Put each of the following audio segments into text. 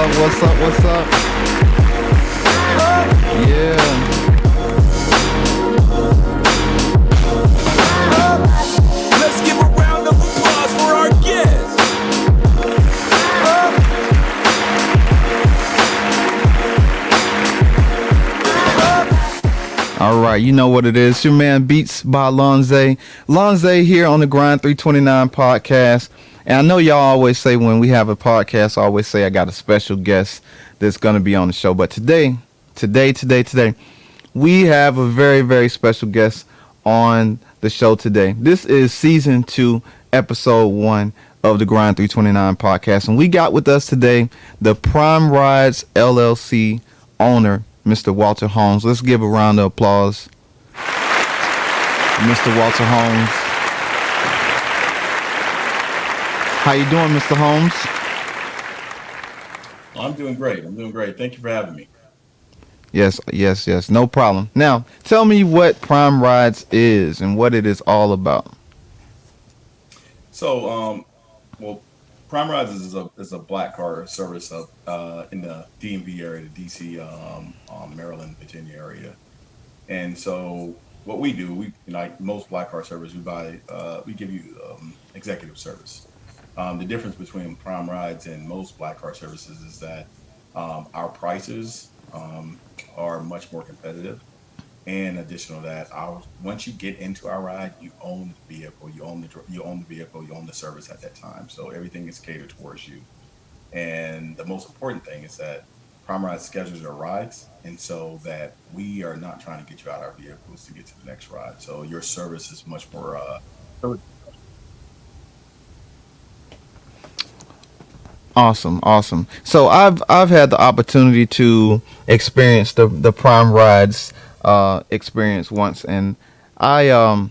up? What's up? What's up? Yeah. Let's give a round of applause for our guest. All right, you know what it is. Your man Beats by Lonza. Lonza here on the Grind 329 podcast. And I know y'all always say when we have a podcast, I always say I got a special guest that's going to be on the show. But today, we have a very, very special guest on the show today. This is season 2, episode 1 of the Grind 329 podcast. And we got with us today the Prime Rides LLC owner, Mr. Walter Holmes. Let's give a round of applause, Mr. Walter Holmes. How you doing, Mr. Holmes? I'm doing great. I'm doing great. Thank you for having me. Yes. No problem. Now, tell me what Prime Rides is and what it is all about. So, well, Prime Rides is a black car service up in the DMV area, the DC, Maryland, Virginia area. And so, what we do, we like most black car service, we give you executive service. The difference between Prime Rides and most black car services is that our prices are much more competitive. And additional to that, once you get into our ride, you own the vehicle, you own the vehicle, you own the service at that time. So everything is catered towards you. And the most important thing is that Prime Ride schedules your rides, and so that we are not trying to get you out of our vehicles to get to the next ride. So your service is much more. Awesome. So I've had the opportunity to experience the Prime Rides experience once, and I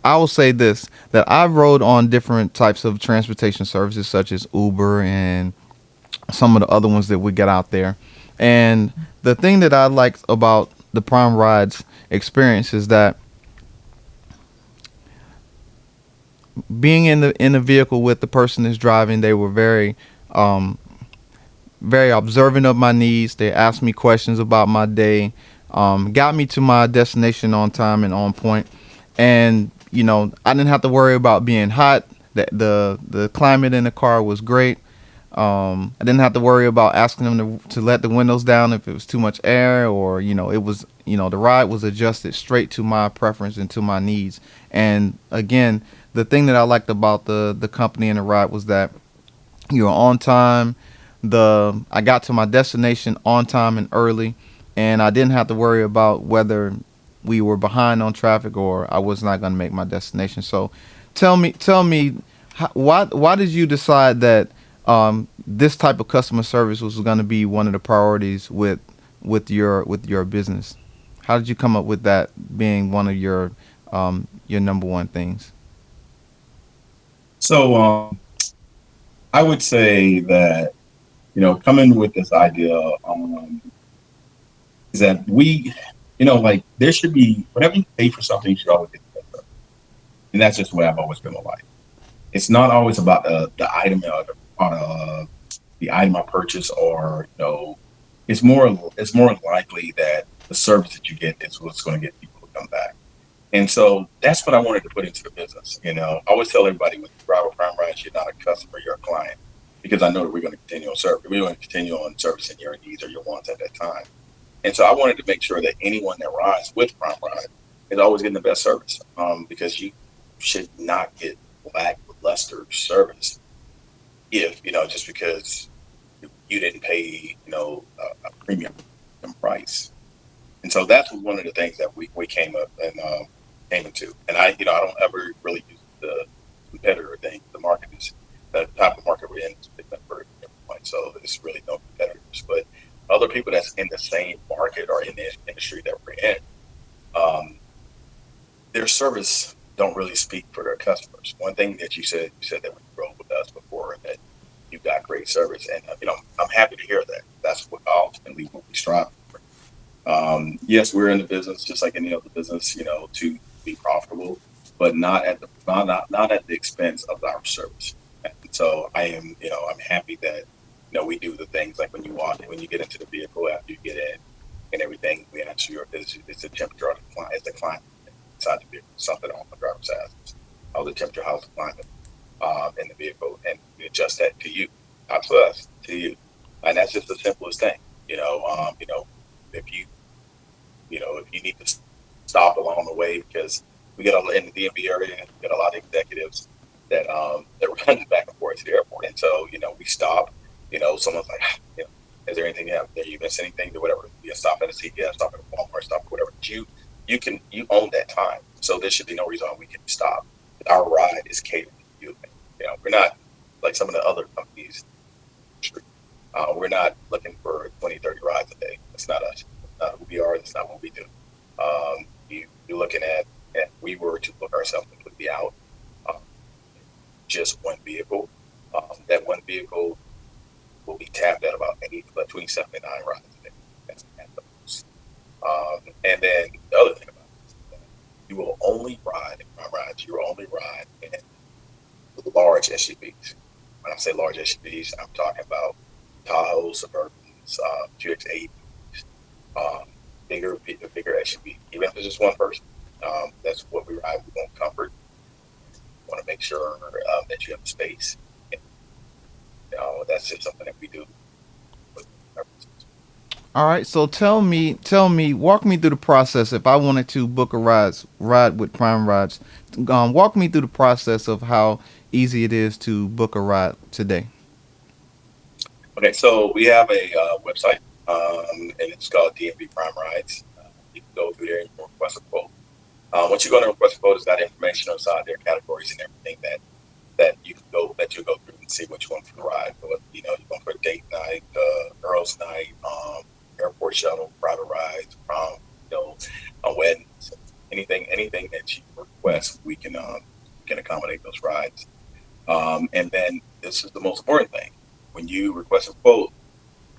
will say this, that I've rode on different types of transportation services such as Uber and some of the other ones that we get out there. And the thing that I liked about the Prime Rides experience is that being in the vehicle with the person that's driving, they were um, very observant of my needs. They asked me questions about my day, got me to my destination on time and on point. And I didn't have to worry about being hot. The climate in the car was great. I didn't have to worry about asking them to let the windows down if it was too much air, or it was the ride was adjusted straight to my preference and to my needs. And again, the thing that I liked about the company and the ride was that you were on time. I got to my destination on time and early, and I didn't have to worry about whether we were behind on traffic or I was not going to make my destination. So, tell me, why did you decide that this type of customer service was going to be one of the priorities with your business? How did you come up with that being one of your number one things? So I would say that coming with this idea is that like there should be, whenever you pay for something, you should always get the best. And that's just the way I've always been in life. It's not always about the item the item I purchase, or it's more likely that the service that you get is what's going to get people to come back. And so that's what I wanted to put into the business. I always tell everybody, when you drive a Prime Ride, you're not a customer, you're a client, because I know that we're going to continue on service. We're going to continue on servicing your needs or your wants at that time. And so I wanted to make sure that anyone that rides with Prime Ride is always getting the best service, because you should not get lackluster service if just because you didn't pay a premium price. And so that's one of the things that we came up and came into. And I don't ever really use the competitor thing. The market is the type of market we're in is very different. So there's really no competitors, but other people that's in the same market or in the industry that we're in, their service don't really speak for their customers. One thing that you said that when you rode with us before, that you got great service, and I'm happy to hear that. That's what ultimately what we strive for. Yes, we're in the business just like any other business, to be profitable, but not at the expense of our service. And so I'm happy that We do the things like when you walk in, when you get into the vehicle after you get in and everything. We answer your is the temperature of the climate, is the climate inside the vehicle, something on the driver's side. How the temperature, how's the climate in the vehicle, and we adjust that to you, not to us, to you. And that's just the simplest thing. If you need to stop along the way because we get in the DMV area, we get a lot of executives that run back and forth to the airport, and so we stop. Someone's like, is there anything there you miss anything to whatever? You stop at a CVS, stop at a Walmart, stop at whatever. But you own that time, so there should be no reason why we can stop. Our ride is catered to you. We're not like some of the other companies. We're not looking for 20, 30 rides a day. That's not us. That's not who we are. That's not what we do. You're looking at, if we were to book ourselves completely out, um, just one vehicle, that one vehicle will be tapped at about between 7 and 9 rides a day. That's at the most. And then the other thing about it is that you will only ride, in my rides, you will only ride in large SUVs. When I say large SUVs, I'm talking about Tahoe, Suburbans, QX80s, um, bigger SUV. Even if it's just one person, that's what we ride. We want comfort. We want to make sure that you have space. And, that's just something that we do. With our business. All right. So tell me, walk me through the process. If I wanted to book a ride with Prime Rides, walk me through the process of how easy it is to book a ride today. Okay, so we have a website, and it's called DMV Prime Rides. You can go through there and request a quote. Once you go to request a quote, it's got information inside there, categories and everything that you go through and see what you want for the ride. But, you're going for a date night, girls' night, airport shuttle, private rides, prom, weddings, anything that you request, we can accommodate those rides. And then this is the most important thing: when you request a quote,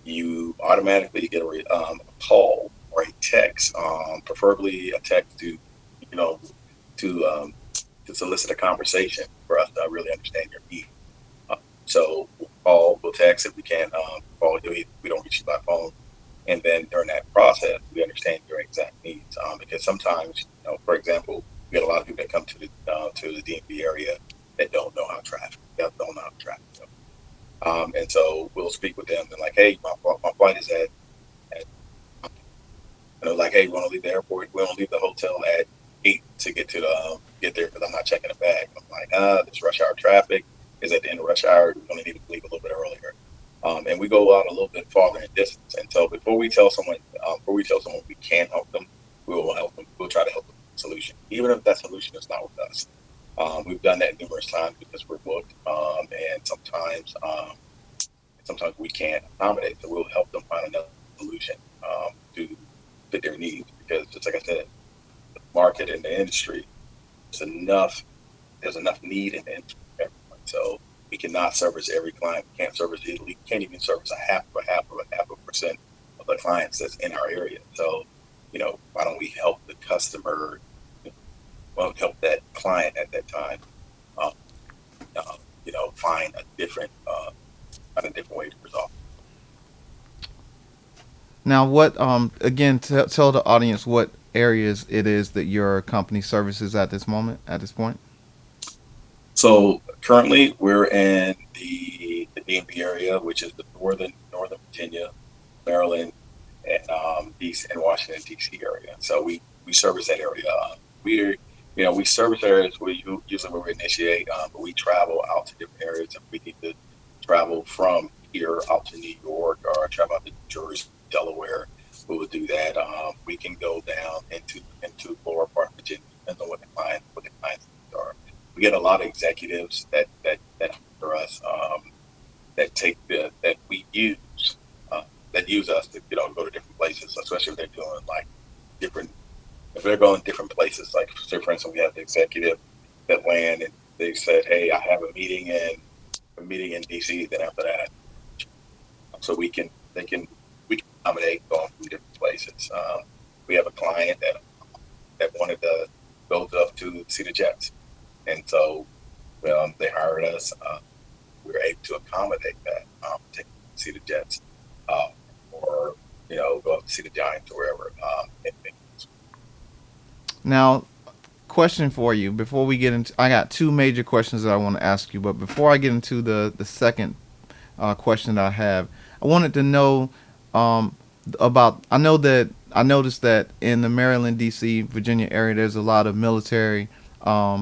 you automatically get a call or a text, preferably a text you know, to to solicit a conversation for us to really understand your needs. So we'll call, we'll text if we can. Call you. We don't reach you by phone, and then during that process, we understand your exact needs. Because sometimes, for example, we get a lot of people that come to the DMV area that don't know how to traffic. They don't know how to traffic. And so we'll speak with them and like, hey, my flight is at like, hey, we want to leave the airport. We want to leave the hotel at 8 to get there because I'm not checking a bag. I'm like, there's rush hour traffic. Is at the end of rush hour. We're going to need to leave a little bit earlier. And we go out a little bit farther in distance. And so before we tell someone we can't help them, we will help them. We'll try to help them with a solution, even if that solution is not with us. We've done that numerous times because we're booked, and sometimes we can't accommodate. So we'll help them find another solution to fit their needs. Because just like I said, the market and the industry, there's enough there's enough need in the industry for everyone. So we cannot service every client. We can't service Italy. We can't even service a half of a percent of the clients that's in our area. So why don't we help the customer? Well, help that client at that time. Um, find a different way to resolve. Now, what again? Tell the audience what areas it is that your company services at this moment, at this point. So currently, we're in the DMV area, which is the Northern Virginia, Maryland, and DC and Washington D.C. area. So we service that area. We service areas usually where we initiate, but we travel out to different areas if we need to travel from here out to New York or travel out to New Jersey, Delaware. We will do that. We can go down into lower part of Virginia, depending on what the clients are. We get a lot of executives that for us that we use that use us to go to different places, especially if they're doing like different if they're going different places. Like say for instance, we have the executive that land and they said, hey, I have a meeting in DC. Then after that, so we can accommodate going from different places. We have a client that wanted to go up to see the Jets, and so they hired us. We were able to accommodate that. to see the Jets, uh, or go up to see the Giants or wherever. Now, question for you before we get into. I got two major questions that I want to ask you, but before I get into the second question that I have, I wanted to know um, about. I noticed that in the Maryland, D.C., Virginia area, there's a lot of military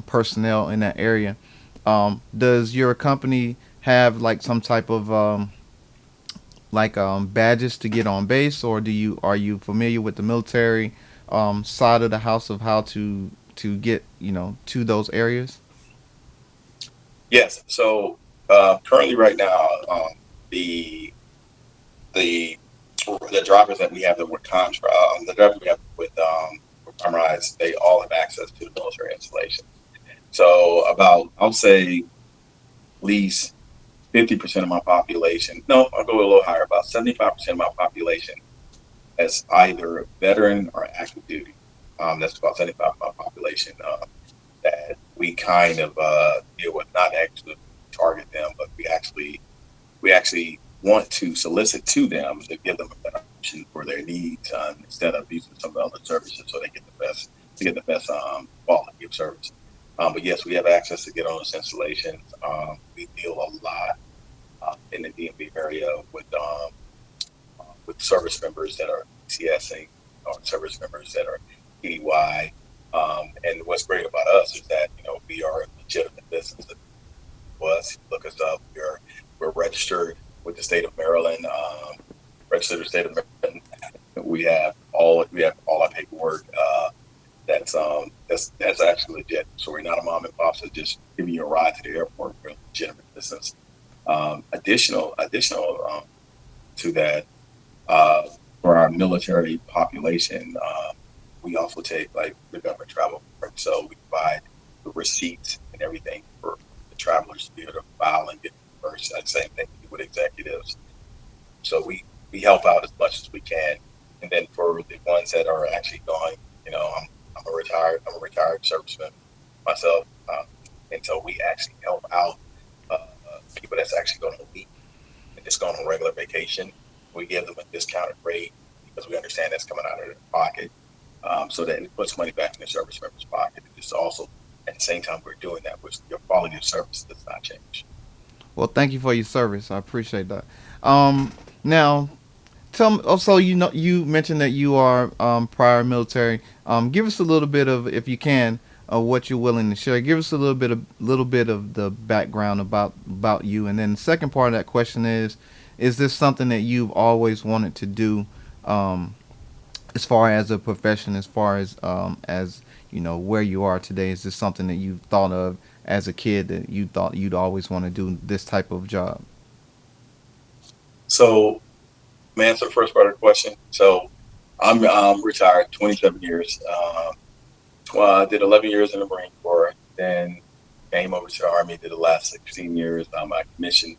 personnel in that area. Does your company have like some type of badges to get on base, or do you are you familiar with the military side of the house of how to get to those areas? Yes. So currently, right now, the the the drivers that we have that were the drivers we have with Primerides, they all have access to the military installation. So about, I'll say, at least 50% of my population. No, I'll go a little higher. About 75% of my population as either veteran or active duty. That's about 75 of my population that we kind of deal with, not actually target them, but we actually want to solicit to them to give them a better option for their needs instead of using some other services so they get the best quality of service. But yes, we have access to get on those installations. We deal a lot in the DMV area with service members that are CSing or service members that are EDY. And what's great about us is that we are a legitimate business. Was look us up. We're registered with the state of Maryland. Registered with the state of Maryland. We have all our paperwork. That's actually legit. So we're not a mom and pop. So just giving you a ride to the airport. We're a legitimate business. Additional to that, uh, for our military population, we also take like the government travel. So we provide the receipts and everything for the travelers to be able to file and get reimbursed. That same thing we do with executives. So we help out as much as we can. And then for the ones that are actually going, I'm a retired serviceman myself, and so we actually help out people that's actually going to leave and just going on regular vacation. We give them a discounted rate because we understand that's coming out of their pocket, so that it puts money back in the service member's pocket. And just also at the same time we're doing that, which your quality of service does not change. Well, thank you for your service. I appreciate that. Now, tell me. Also, you mentioned that you are prior military. Give us a little bit of, if you can, of what you're willing to share. Give us a little bit of the background about you, and then the second part of that question is this something that you've always wanted to do, um, as far as a profession, as where you are today? Is this something that you thought of as a kid that you thought you'd always want to do this type of job? So, to answer the first part of the question, so I'm retired 27 years. I did 11 years in the Marine Corps, then came over to the Army, did the last 16 years. I commissioned,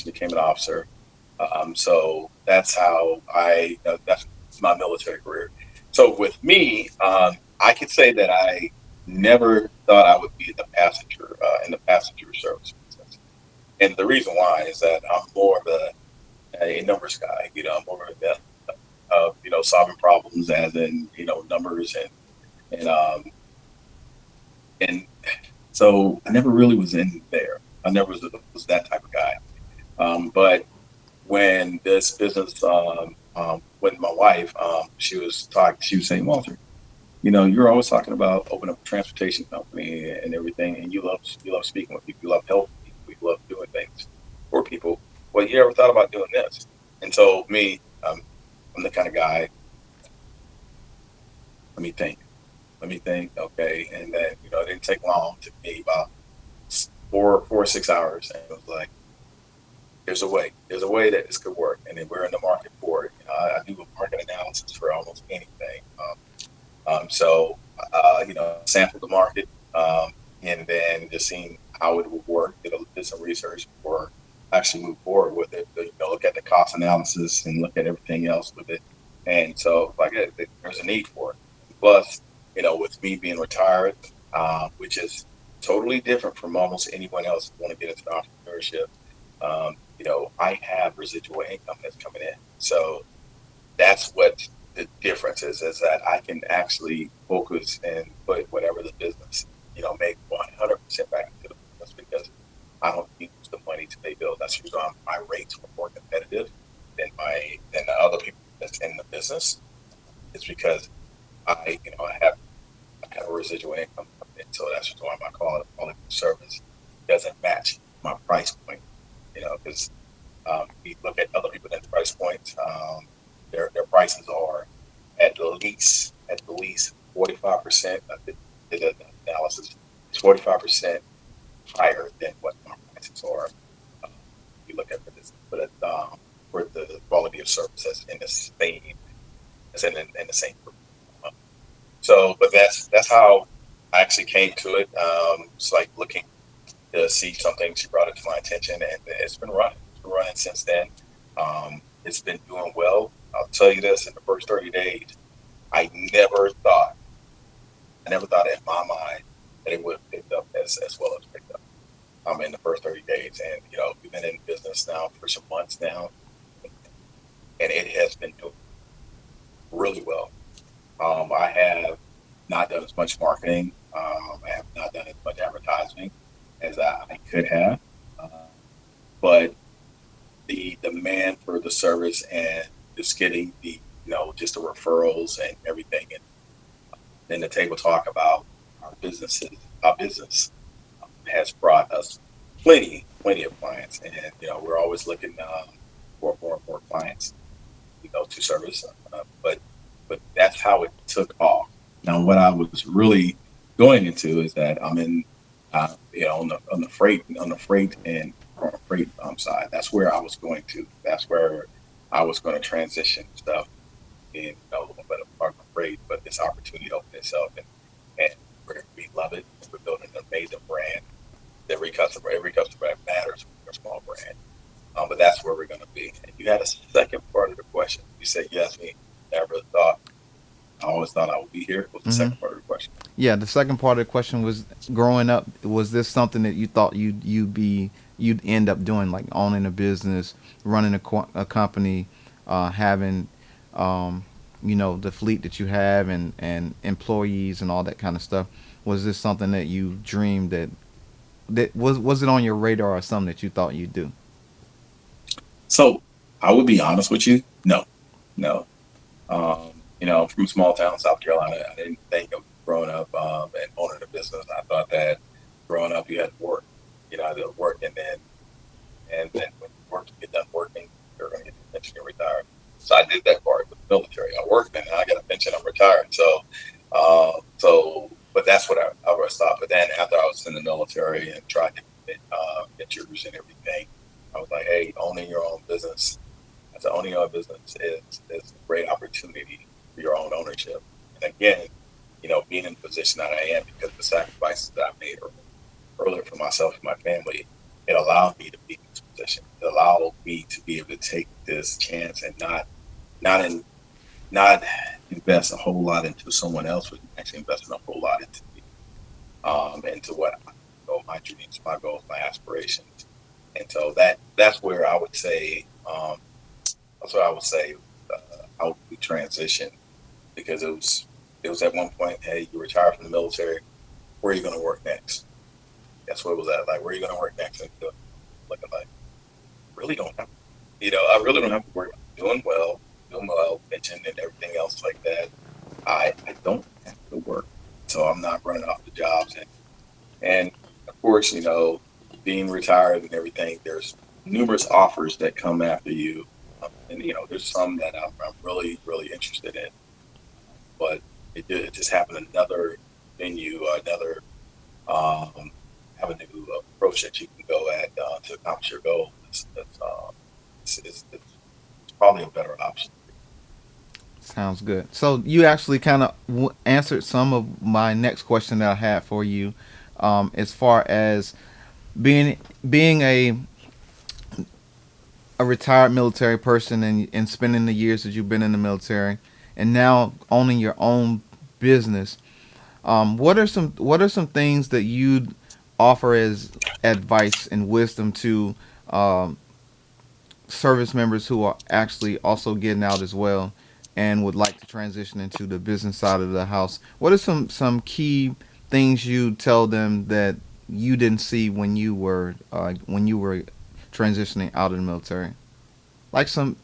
became an officer. So that's how that's my military career. So with me, I could say that I never thought I would be in the passenger service business. And the reason why is that I'm more of a numbers guy. I'm more of a solving problems as in numbers and and so I never really was in there. I never was that type of guy. But when this business, when my wife, she was saying, Walter, you're always talking about opening up a transportation company and everything, and you love speaking with people, you love helping people, you love doing things for people. Well, you ever thought about doing this? And so me, I'm the kind of guy. Let me think. Let me think. Okay, and then it didn't take long. It took me about 4 or 6 hours, and it was like, there's a way. There's a way that this could work, and then we're in the market for it. I do a market analysis for almost anything. So sample the market, and then just seeing how it would work. Did some research before I actually move forward with it. Look at the cost analysis and look at everything else with it. And so, like, there's a need for it. Plus, with me being retired, which is totally different from almost anyone else who want to get into entrepreneurship. I have residual income that's coming in. So that's what the difference is that I can actually focus and put whatever the business, make 100% back into the business because I don't use the money to pay bills. That's the reason my rates were more competitive than the other people that's in the business. It's because I have a residual income coming in. So that's why my quality of service doesn't match my price point. Because we look at other people at price points, their prices are at least 45%. I did an analysis. It's 45% higher than what my prices are. Um, you look at for the quality of service that's in the same in the same group. Um, but that's how I actually came to it. It's like looking to see something. She brought it to my attention, and it's been running. It's been running since then. It's been doing well. I'll tell you this: in the first 30 days, I never thought, I never thought in my mind that it would have picked up as well as picked up. In the first 30 days, and we've been in business now for some months now, and it has been doing really well. I have not done as much marketing. I have not done as much advertising as I could have. Uh, but the demand for the service and just getting just the referrals and everything, and then the table talk about our business has brought us plenty of clients, and we're always looking for more and more clients, to service. But that's how it took off. Now, what I was really going into is that I'm in, on the freight and on the freight side. That's where I was going to. That's where I was going to transition stuff in a little bit of part of freight. But this opportunity opened itself, and we love it. We're building an amazing brand. Every customer matters. We're a small brand. But that's where we're going to be. And you had a second part of the question. You said you asked me. Never thought. I always thought I would be here. Was the Hmm. second part of the question. Yeah, the second part of the question was, growing up, was this something that you thought you'd end up doing, like owning a business, running a company, having the fleet that you have, and employees and all that kind of stuff? Was this something that you dreamed, that was it on your radar, or something that you thought you'd do? So I would be honest with you. No, no. I'm from a small town, South Carolina. I didn't think of growing up and owning a business. I thought that growing up you had to work. I had to work, and then when you work, you get done working, you're going to get your pension and retire. So I did that part with the military. I worked and I got a pension. I'm retired. But that's what I always thought. But then after I was in the military and tried to get yours and everything, I was like, hey, owning your own business. I said, owning your own business is a great opportunity for your own ownership. And again, being in the position that I am because of the sacrifices that I made earlier for myself and my family, it allowed me to be in this position. It allowed me to be able to take this chance and not in, not invest a whole lot into someone else, but actually investing a whole lot into me, into what my dreams, my goals, my aspirations. And so that's where I would say that's what I would say how we transition because it was at one point, hey, you retire from the military, where are you going to work next? That's what it was at. Like, where are you going to work next? And looking like, really don't have, I really don't have to worry about doing well, pension and everything else like that. I don't have to work, so I'm not running off the jobs, and of course, being retired and everything. There's numerous offers that come after you, and there's some that I'm really really interested in, but it just happened another venue, another um, avenue approach that you can go at to accomplish your goal. It's probably a better option. Sounds good. So you actually kind of answered some of my next question that I had for you, as far as being a retired military person, and spending the years that you've been in the military, and now owning your own business. What are some things that you'd offer as advice and wisdom to, service members who are actually also getting out as well and would like to transition into the business side of the house, what are some key things you tell them that you didn't see when you were transitioning out of the military? Like some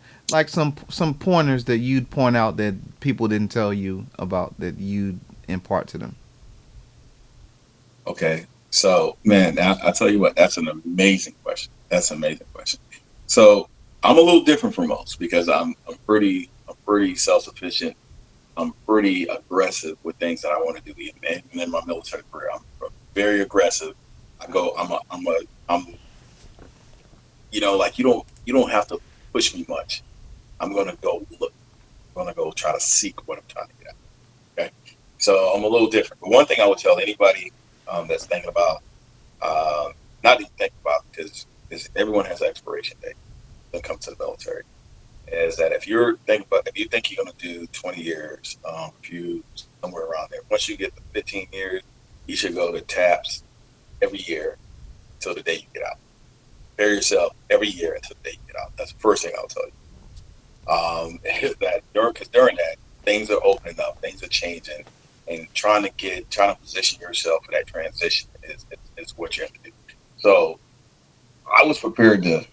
pointers that you'd point out that people didn't tell you about that you'd impart to them. Okay. So, man, I tell you what, that's an amazing question. That's an amazing question. So, I'm a little different from most because I'm pretty self-sufficient. I'm pretty aggressive with things that I want to do. Even in my military career, I'm very aggressive. I go, I'm, like you don't have to push me much. I'm gonna go look. I'm gonna go try to seek what I'm trying to get at. Okay. So I'm a little different. But one thing I would tell anybody that's thinking about, not even thinking about, because everyone has an expiration date when it comes to the military, is that if you think you're going to do 20 years, if you somewhere around there, once you get to 15 years, you should go to TAPS every year until the day you get out. Prepare yourself every year until the day you get out. That's the first thing I'll tell you. Is that during that, things are opening up, things are changing, and trying to position yourself for that transition is what you have to do. So I was prepared to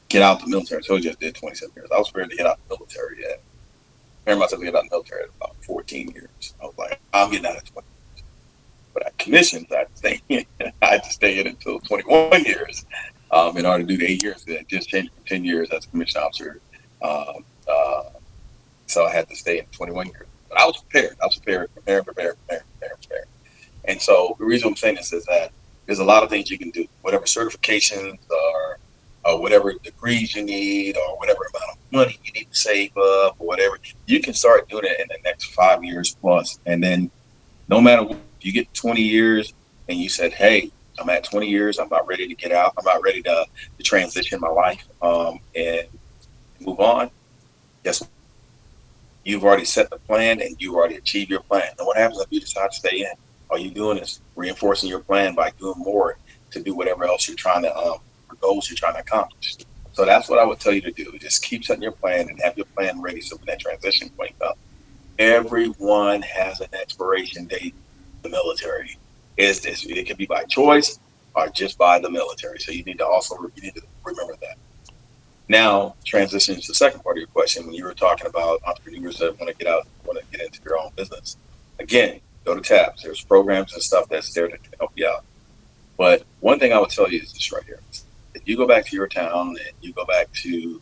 get out the military. So I just did 27 years. I was prepared to get out the military at, prepared myself to get out the military at about 14 years. I was like, I'm getting out at 20. But I commissioned, I had to stay in. I had to stay in until 21 years in order to do the 8 years. That just changed for 10 years as a commissioned officer. Um, uh, so I had to stay in 21 years. But I was prepared. I was prepared. And so the reason I'm saying this is that there's a lot of things you can do, whatever certifications or whatever degrees you need or whatever amount of money you need to save up or whatever. You can start doing it in the next 5 years plus. And then no matter what, if you get 20 years and you said, hey, I'm at 20 years, I'm not ready to get out, I'm not ready to transition my life and move on, guess what? You've already set the plan and you've already achieved your plan. And what happens if you decide to stay in? All you're doing is reinforcing your plan by doing more to do whatever else you're trying to, goals you're trying to accomplish. So that's what I would tell you to do. Just keep setting your plan and have your plan ready so when that transition point comes. Everyone has an expiration date in the military. Is this? It can be by choice or just by the military. So you need to remember that. Now, transitioning to the second part of your question, when you were talking about entrepreneurs that want to get into their own business, again, go to TAPS. There's programs and stuff that's there to help you out. But one thing I would tell you is this right here: if you go back to your town and you go back to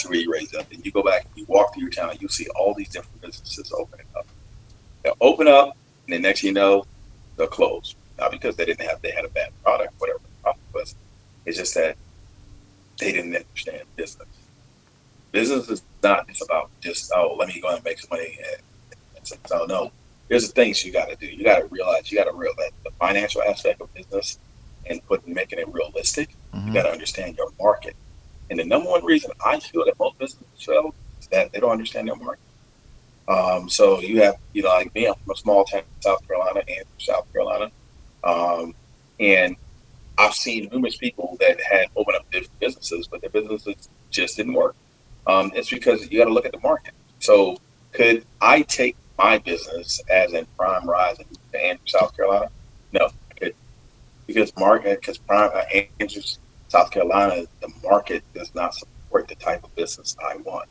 where you raised up, and you go back and you walk through your town, you see all these different businesses opening up. They'll open up, and the next thing you know, they'll close. Not because they had a bad product, whatever the problem was. It's just that they didn't understand business. Business is not just about just, oh, let me go and make some money. So no, there's the things you got to do. You got to realize the financial aspect of business and making it realistic. You Mm-hmm. got to understand your market. And the number one reason I feel that most businesses fail is that they don't understand their market. So you have, like me, I'm from a small town in South Carolina, and South Carolina. Um, and I've seen numerous people that had opened up different businesses, but their businesses just didn't work. It's because you got to look at the market. So could I take my business as in Prime Rise in Andrews, South Carolina? No, I couldn't. Because Andrews, South Carolina, the market does not support the type of business I want.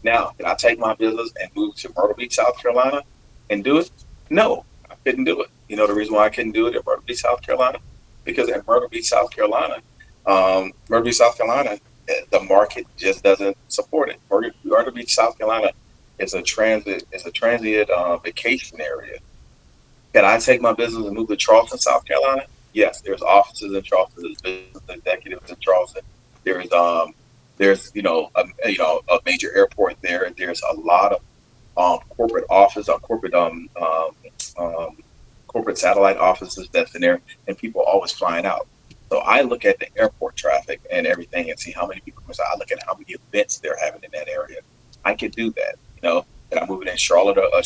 Now, can I take my business and move to Myrtle Beach, South Carolina and do it? No, I couldn't do it. You know the reason why I couldn't do it at Myrtle Beach, South Carolina? Because at Myrtle Beach, South Carolina, the market just doesn't support it. Myrtle Beach, South Carolina is a transient vacation area. Can I take my business and move to Charleston, South Carolina? Yes, there's offices in Charleston, there's business executives in Charleston. There's a major airport there. There's a lot of corporate office or um, corporate satellite offices that's in there, and people are always flying out. So I look at the airport traffic and everything and see how many people. So I look at how many events they're having in that area. I could do that, and I'm moving in Charlotte or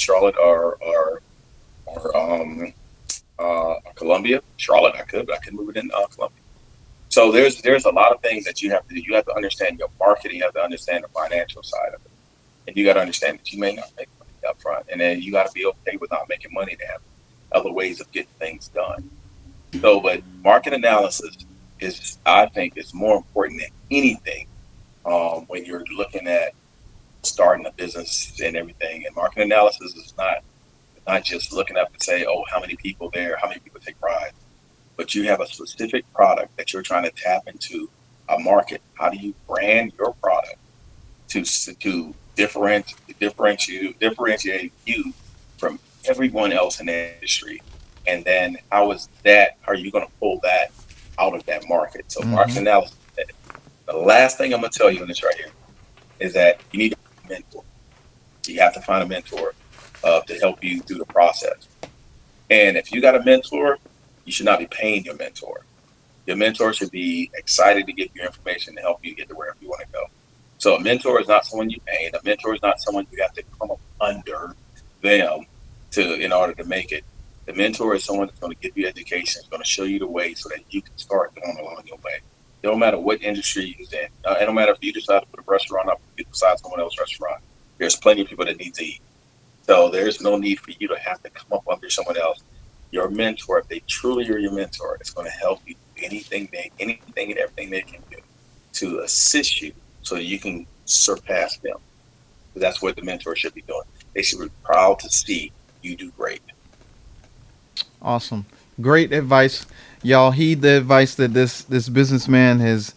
Columbia. Charlotte, I could, but I couldn't move it in Columbia. So there's a lot of things that you have to do. You have to understand your marketing. You have to understand the financial side of it, and you got to understand that you may not make money up front, and then you got to be okay with not making money to have other ways of getting things done. So, but market analysis is, I think, is more important than anything when you're looking at starting a business and everything. And market analysis is not just looking up and say, oh, how many people there, how many people take rides, but you have a specific product that you're trying to tap into a market. How do you brand your product to differentiate you from everyone else in the industry? And then how are you going to pull that out of that market? So market Mm-hmm. analysis. The last thing I'm going to tell you in this right here is that you need a mentor. You have to find a mentor to help you through the process. And if you got a mentor, you should not be paying your mentor. Your mentor should be excited to give you information to help you get to wherever you want to go. So a mentor is not someone you pay. A mentor is not someone you have to come up under them to in order to make it. The mentor is someone that's going to give you education, is going to show you the way so that you can start going along your way. It don't matter what industry you're in. It don't matter if you decide to put a restaurant up beside someone else's restaurant. There's plenty of people that need to eat. So there's no need for you to have to come up under someone else. Your mentor, if they truly are your mentor, is going to help you do anything and everything they can do to assist you so you can surpass them. That's what the mentor should be doing. They should be proud to see you do great. Awesome. Great advice. Y'all heed the advice that this businessman has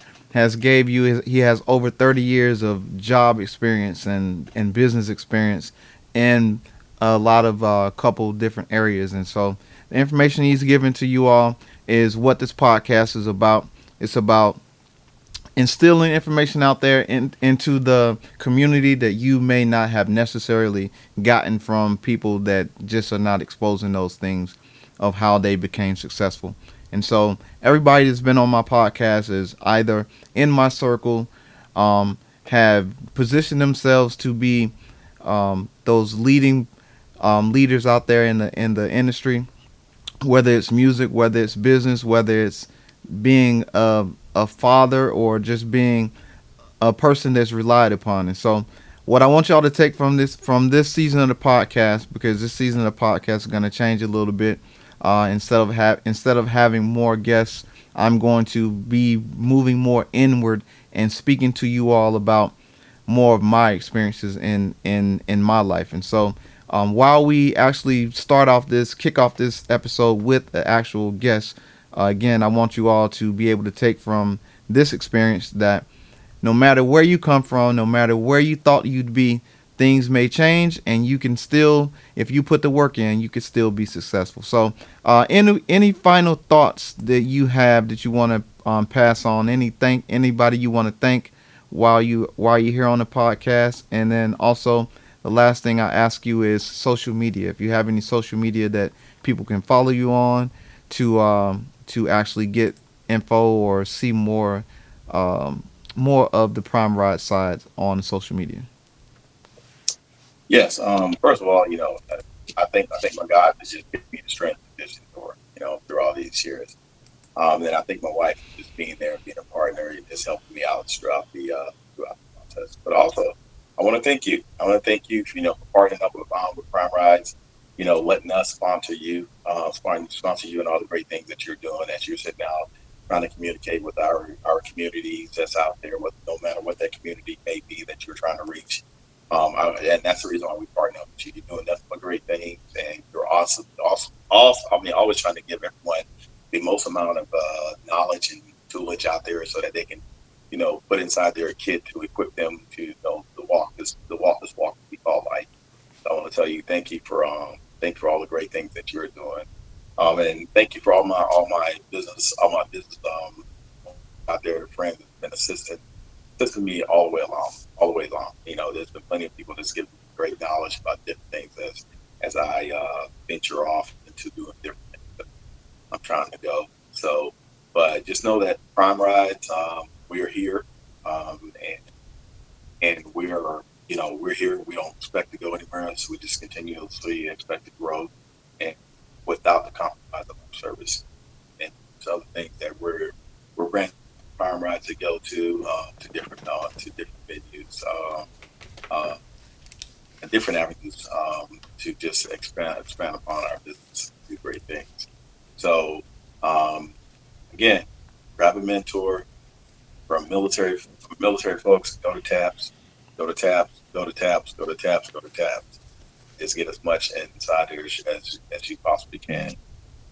gave you. He has over 30 years of job experience and business experience in a lot of couple different areas. And so the information he's given to you all is what this podcast is about. It's about instilling information out there into the community that you may not have necessarily gotten from people that just are not exposing those things of how they became successful. And so everybody that's been on my podcast is either in my circle, have positioned themselves to be those leading leaders out there in the industry, whether it's music, whether it's business, whether it's being a father or just being a person that's relied upon. And so, what I want y'all to take from this season of the podcast, because this season of the podcast is going to change a little bit. Instead of having more guests, I'm going to be moving more inward and speaking to you all about more of my experiences in my life. And so, while we actually kick off this episode with the actual guest, again, I want you all to be able to take from this experience that no matter where you come from, no matter where you thought you'd be, things may change, and you can still, if you put the work in, you can still be successful. So, any final thoughts that you have that you want to pass on? Anybody you want to thank while you're here on the podcast, and then also the last thing I ask you is social media. If you have any social media that people can follow you on to actually get info or see more of the Prime Ride side on social media. Yes. First of all, I think my God has just given me the strength to just endure, through all these years. And I think my wife just being there, being a partner, and just helping me out throughout the process. But also, I want to thank you. I want to thank you, for partnering up with Prime Rides. Letting us sponsor you and all the great things that you're doing as you're sitting out trying to communicate with our communities that's out there, no matter what that community may be that you're trying to reach. And that's the reason why we partner up with you. You're doing nothing but great things, and you're awesome, awesome, awesome. I mean, always trying to give everyone the most amount of knowledge and tutelage out there so that they can, put inside their kid to equip them to, the walk we call life. So I want to tell you, thank you for all the great things that you're doing, and thank you for all my business out there, friends, and assisting me all the way along. There's been plenty of people that's given me great knowledge about different things as I venture off into doing different things that I'm trying to go. So, but just know that Prime Rides, we are here, and we're here. We don't expect to go anywhere else. We just continuously expect to grow, and without the compromise of our service and other things that we're brand to go to different venues, and different avenues, to just expand upon our business, do great things. So again, grab a mentor from military folks. Go to Tabs, go to Tabs, go to Tabs, go to Tabs, go to Tabs. Just get as much inside here as you possibly can.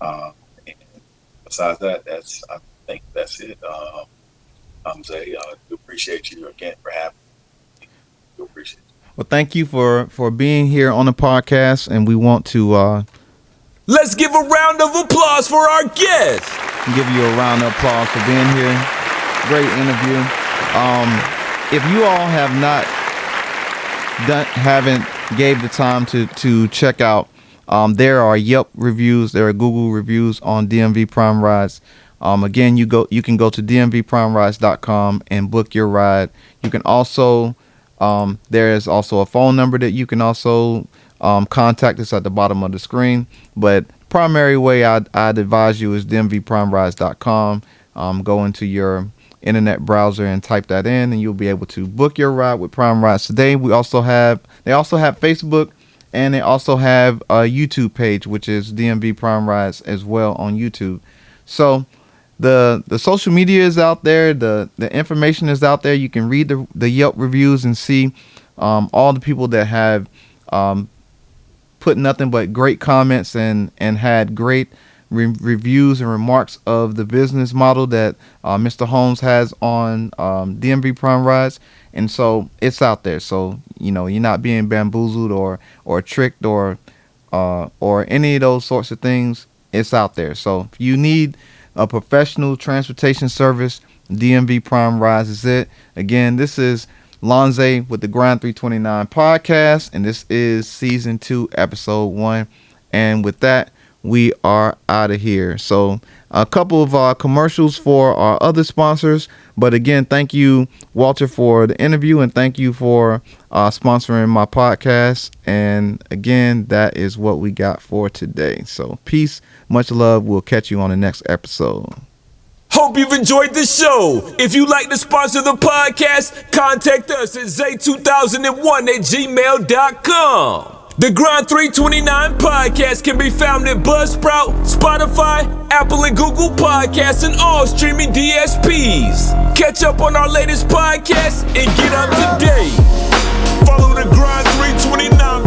And besides that, I think that's it. Zay, I do appreciate you again for having me. Do appreciate it. Well, thank you for being here on the podcast, and we want to Let's give a round of applause for our guest. give you a round of applause for being here. Great interview. If you all haven't gave the time to check out, there are Yelp reviews, there are Google reviews on DMV Prime Rides. Again, you can go to DMVPRIMERIDES.com and book your ride. You can also there is also a phone number that you can also contact us at the bottom of the screen. But primary way I'd advise you is DMVPRIMERIDES.com. Go into your internet browser and type that in, and you'll be able to book your ride with Prime Rides today. They also have Facebook, and they also have a YouTube page, which is DMV Prime Rides as well on YouTube. So the social media is out there, the information is out there. You can read the Yelp reviews and see all the people that have put nothing but great comments and had great reviews and remarks of the business model that Mr. Holmes has on DMV Prime Rides. And so it's out there. So, you're not being bamboozled or tricked or any of those sorts of things. It's out there. So if you need a professional transportation service, DMV Prime Rides is it. Again, this is Lonza with the Grind 329 podcast, and this is season 2, episode 1. And with that, we are out of here. So a couple of commercials for our other sponsors. But again, thank you, Walter, for the interview, and thank you for sponsoring my podcast. And again, that is what we got for today. So peace, much love. We'll catch you on the next episode. Hope you've enjoyed the show. If you'd like to sponsor the podcast, contact us at zay2001@gmail.com. The Grind 329 podcast can be found at Buzzsprout, Spotify, Apple and Google Podcasts, and all streaming DSPs. Catch up on our latest podcasts and get up to date. Follow the Grind 329